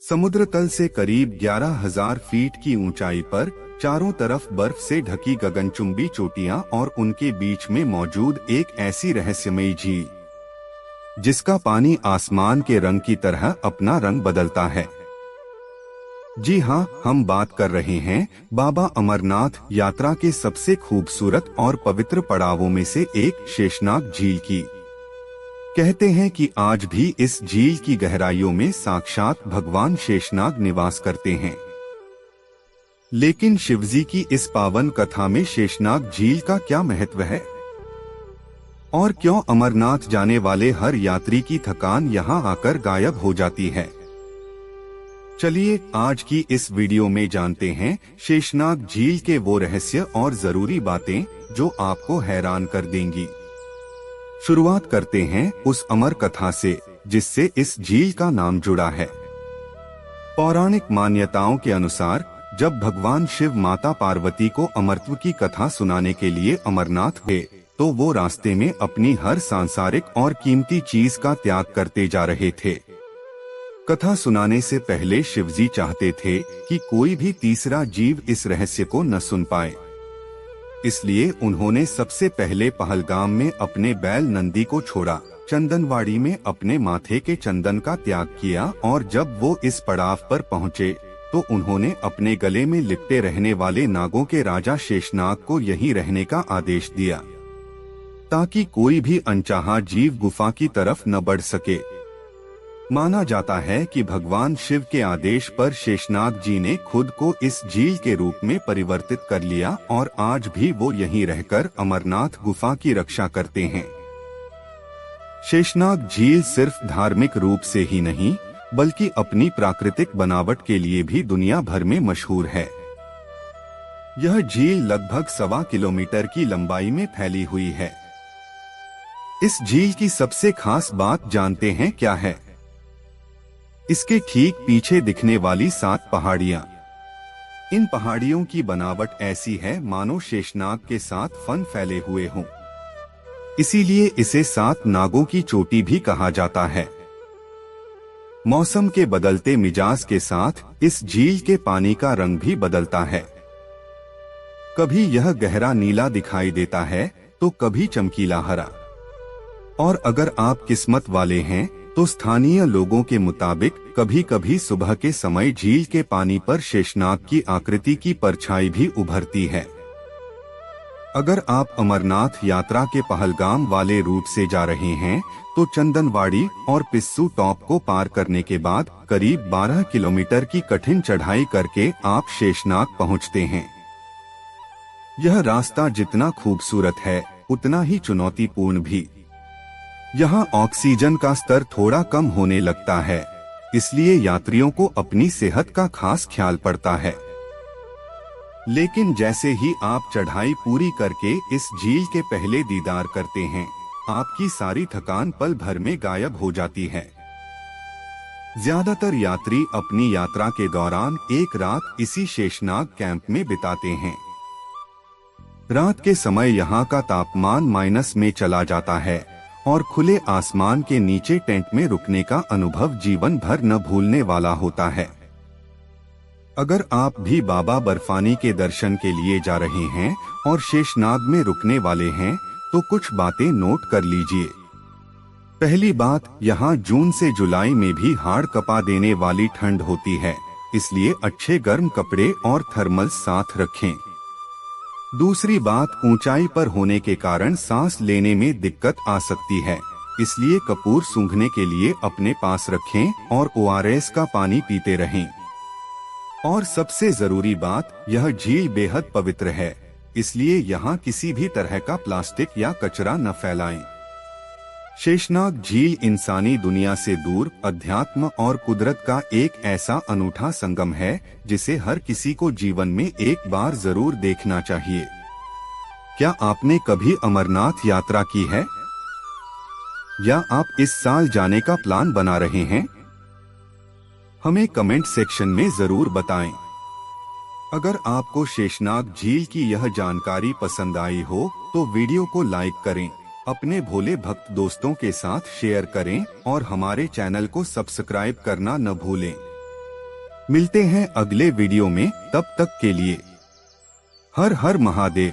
समुद्र तल से करीब 11,000 फीट की ऊंचाई पर चारों तरफ बर्फ से ढकी गगनचुंबी चोटियां और उनके बीच में मौजूद एक ऐसी रहस्यमयी झील जिसका पानी आसमान के रंग की तरह अपना रंग बदलता है। जी हाँ, हम बात कर रहे हैं बाबा अमरनाथ यात्रा के सबसे खूबसूरत और पवित्र पड़ावों में से एक शेषनाग झील की। कहते हैं कि आज भी इस झील की गहराइयों में साक्षात भगवान शेषनाग निवास करते हैं। लेकिन शिवजी की इस पावन कथा में शेषनाग झील का क्या महत्व है और क्यों अमरनाथ जाने वाले हर यात्री की थकान यहाँ आकर गायब हो जाती है? चलिए आज की इस वीडियो में जानते हैं शेषनाग झील के वो रहस्य और जरूरी बातें जो आपको हैरान कर देंगी। शुरुआत करते हैं उस अमर कथा से जिससे इस झील का नाम जुड़ा है। पौराणिक मान्यताओं के अनुसार जब भगवान शिव माता पार्वती को अमरत्व की कथा सुनाने के लिए अमरनाथ गए तो वो रास्ते में अपनी हर सांसारिक और कीमती चीज का त्याग करते जा रहे थे। कथा सुनाने से पहले शिवजी चाहते थे कि कोई भी तीसरा जीव इस रहस्य को न सुन पाए। इसलिए उन्होंने सबसे पहले पहलगाम में अपने बैल नंदी को छोड़ा, चंदनवाड़ी में अपने माथे के चंदन का त्याग किया और जब वो इस पड़ाव पर पहुँचे तो उन्होंने अपने गले में लिपटे रहने वाले नागों के राजा शेषनाग को यहीं रहने का आदेश दिया ताकि कोई भी अनचाहा जीव गुफा की न न बढ़ सके। माना जाता है कि भगवान शिव के आदेश पर शेषनाग जी ने खुद को इस झील के रूप में परिवर्तित कर लिया और आज भी वो यहीं रहकर अमरनाथ गुफा की रक्षा करते हैं। शेषनाग झील सिर्फ धार्मिक रूप से ही नहीं बल्कि अपनी प्राकृतिक बनावट के लिए भी दुनिया भर में मशहूर है। यह झील लगभग 1.25 किलोमीटर की लंबाई में फैली हुई है। इस झील की सबसे खास बात जानते हैं क्या है? इसके ठीक पीछे दिखने वाली 7 पहाड़ियां। इन पहाड़ियों की बनावट ऐसी है मानो शेषनाग के 7 फन फैले हुए हों। इसीलिए इसे 7 नागों की चोटी भी कहा जाता है। मौसम के बदलते मिजाज के साथ इस झील के पानी का रंग भी बदलता है। कभी यह गहरा नीला दिखाई देता है तो कभी चमकीला हरा। और अगर आप किस्मत वाले हैं तो स्थानीय लोगों के मुताबिक कभी कभी सुबह के समय झील के पानी पर शेषनाग की आकृति की परछाई भी उभरती है। अगर आप अमरनाथ यात्रा के पहलगाम वाले रूट से जा रहे हैं तो चंदनवाड़ी और पिस्सू टॉप को पार करने के बाद करीब 12 किलोमीटर की कठिन चढ़ाई करके आप शेषनाग पहुंचते हैं। यह रास्ता जितना खूबसूरत है उतना ही चुनौतीपूर्ण भी। यहाँ ऑक्सीजन का स्तर थोड़ा कम होने लगता है, इसलिए यात्रियों को अपनी सेहत का खास ख्याल पड़ता है। लेकिन जैसे ही आप चढ़ाई पूरी करके इस झील के पहले दीदार करते हैं, आपकी सारी थकान पल भर में गायब हो जाती है। ज्यादातर यात्री अपनी यात्रा के दौरान एक रात इसी शेषनाग कैंप में बिताते हैं। रात के समय यहाँ का तापमान माइनस में चला जाता है और खुले आसमान के नीचे टेंट में रुकने का अनुभव जीवन भर न भूलने वाला होता है। अगर आप भी बाबा बर्फानी के दर्शन के लिए जा रहे हैं और शेषनाग में रुकने वाले हैं तो कुछ बातें नोट कर लीजिए। पहली बात, यहाँ जून से जुलाई में भी हाड़ कपा देने वाली ठंड होती है, इसलिए अच्छे गर्म कपड़े और थर्मल साथ रखें। दूसरी बात, ऊंचाई पर होने के कारण सांस लेने में दिक्कत आ सकती है, इसलिए कपूर सूंघने के लिए अपने पास रखें और ORS का पानी पीते रहें। और सबसे जरूरी बात, यह झील बेहद पवित्र है, इसलिए यहाँ किसी भी तरह का प्लास्टिक या कचरा न फैलाएं। शेषनाग झील इंसानी दुनिया से दूर अध्यात्म और कुदरत का एक ऐसा अनूठा संगम है जिसे हर किसी को जीवन में एक बार जरूर देखना चाहिए। क्या आपने कभी अमरनाथ यात्रा की है या आप इस साल जाने का प्लान बना रहे हैं? हमें कमेंट सेक्शन में जरूर बताएं। अगर आपको शेषनाग झील की यह जानकारी पसंद आई हो तो वीडियो को लाइक करें, अपने भोले भक्त दोस्तों के साथ शेयर करें और हमारे चैनल को सब्सक्राइब करना न भूलें। मिलते हैं अगले वीडियो में, तब तक के लिए हर हर महादेव।